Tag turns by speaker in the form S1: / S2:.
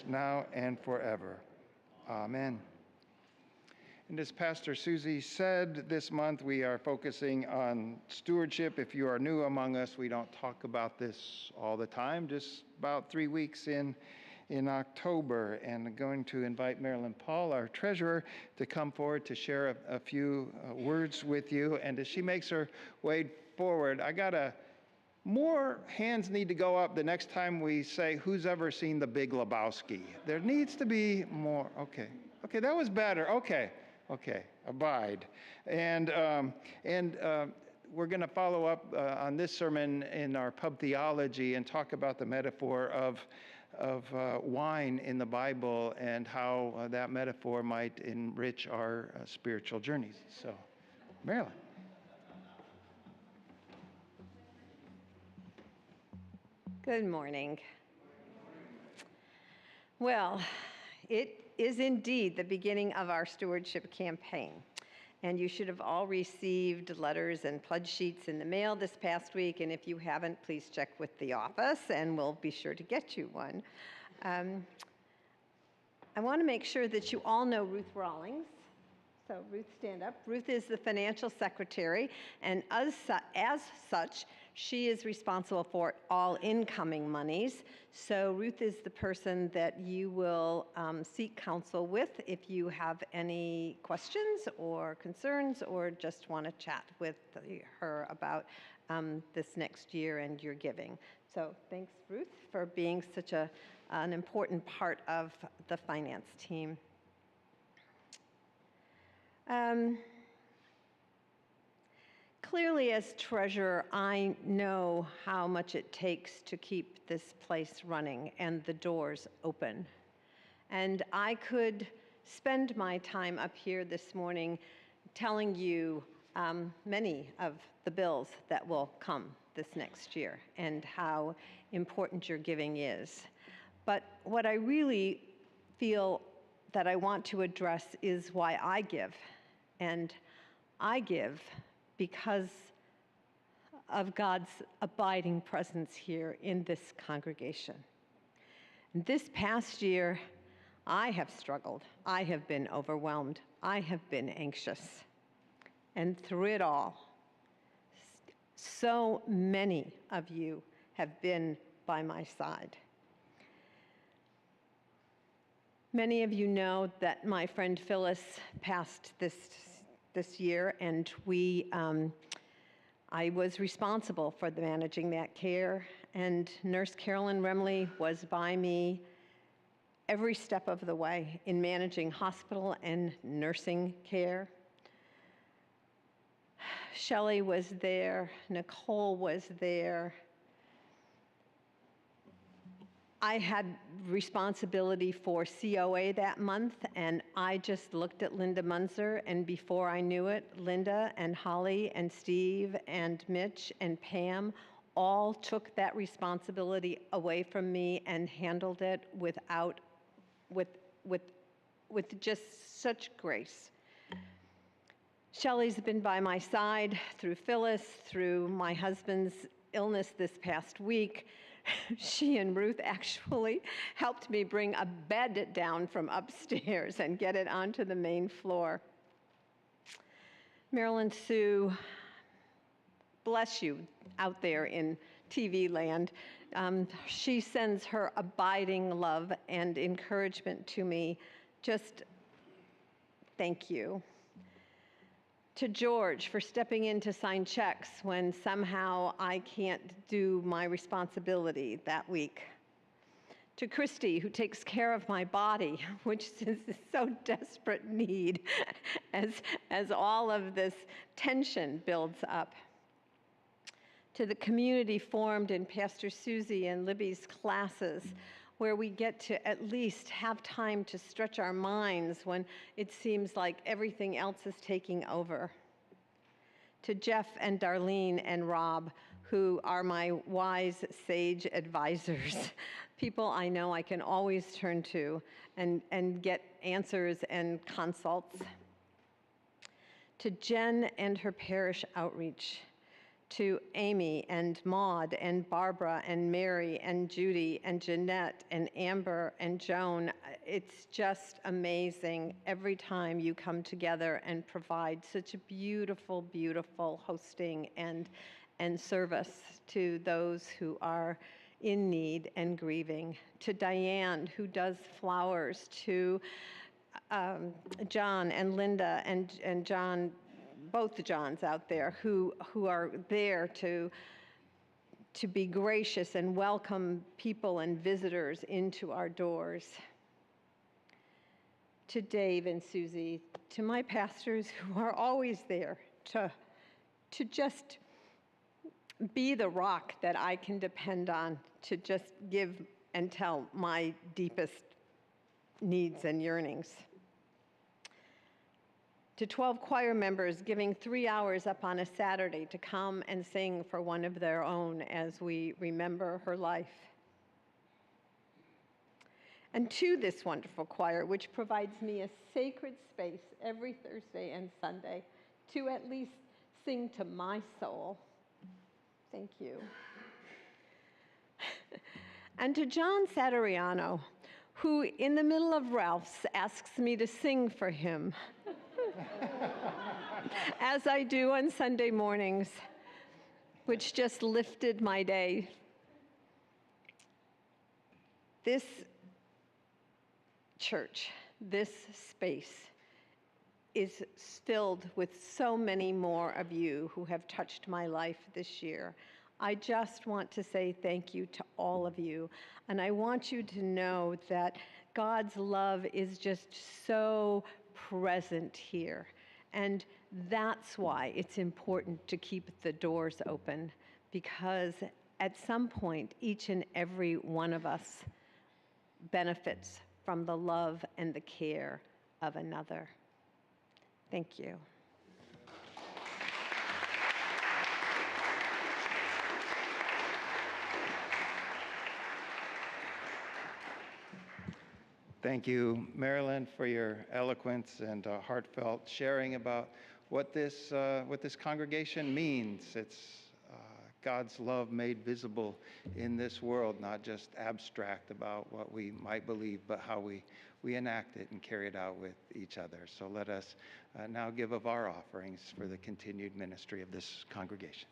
S1: now and forever. Amen. And as Pastor Susie said, this month we are focusing on stewardship. If you are new among us, we don't talk about this all the time, just about 3 weeks in October. And I'm going to invite Marilyn Paul, our treasurer, to come forward to share a few words with you. And as she makes her way forward, more hands need to go up the next time we say, who's ever seen The Big Lebowski? There needs to be more. Okay, that was better. Okay, abide. And we're going to follow up on this sermon in our pub theology and talk about the metaphor of wine in the Bible and how that metaphor might enrich our spiritual journeys. So, Marilyn.
S2: Good morning. Well, it is indeed the beginning of our stewardship campaign. And you should have all received letters and pledge sheets in the mail this past week. And if you haven't, please check with the office and we'll be sure to get you one. I want to make sure that you all know Ruth Rawlings. So Ruth, stand up. Ruth is the financial secretary, and as such, she is responsible for all incoming monies. So Ruth is the person that you will seek counsel with if you have any questions or concerns or just want to chat with her about this next year and your giving. So thanks, Ruth, for being such an important part of the finance team. Clearly, as treasurer, I know how much it takes to keep this place running and the doors open. And I could spend my time up here this morning telling you many of the bills that will come this next year and how important your giving is. But what I really feel that I want to address is why I give. And I give because of God's abiding presence here in this congregation. And this past year, I have struggled. I have been overwhelmed. I have been anxious. And through it all, so many of you have been by my side. Many of you know that my friend Phyllis passed this year, and I was responsible for managing that care, and Nurse Carolyn Remley was by me every step of the way in managing hospital and nursing care. Shelley was there, Nicole was there. I had responsibility for COA that month, and I just looked at Linda Munzer, and before I knew it, Linda and Holly and Steve and Mitch and Pam all took that responsibility away from me and handled it with just such grace. Shelley's been by my side through Phyllis, through my husband's illness this past week. She and Ruth actually helped me bring a bed down from upstairs and get it onto the main floor. Marilyn Sue, bless you out there in TV land. She sends her abiding love and encouragement to me. Just thank you. To George for stepping in to sign checks when somehow I can't do my responsibility that week. To Christy, who takes care of my body, which is so desperate need as all of this tension builds up. To the community formed in Pastor Susie and Libby's classes, where we get to at least have time to stretch our minds when it seems like everything else is taking over. To Jeff and Darlene and Rob, who are my wise, sage advisors, people I know I can always turn to and get answers and consults. To Jen and her parish outreach. to Amy and Maud and Barbara and Mary and Judy and Jeanette and Amber and Joan. It's just amazing every time you come together and provide such a beautiful, beautiful hosting and service to those who are in need and grieving. To Diane, who does flowers, to John and Linda and John, both the Johns out there who are there to be gracious and welcome people and visitors into our doors. To Dave and Susie, to my pastors who are always there to just be the rock that I can depend on to just give and tell my deepest needs and yearnings. To 12 choir members giving 3 hours up on a Saturday to come and sing for one of their own as we remember her life. And to this wonderful choir, which provides me a sacred space every Thursday and Sunday to at least sing to my soul. Thank you. And to John Satariano, who in the middle of Ralph's asks me to sing for him, as I do on Sunday mornings, which just lifted my day. This church, this space, is filled with so many more of you who have touched my life this year. I just want to say thank you to all of you. And I want you to know that God's love is just so present here. And that's why it's important to keep the doors open, because at some point, each and every one of us benefits from the love and the care of another. Thank you.
S1: Thank you, Marilyn, for your eloquence and heartfelt sharing about what this congregation means. It's God's love made visible in this world, not just abstract about what we might believe, but how we enact it and carry it out with each other. So let us now give of our offerings for the continued ministry of this congregation.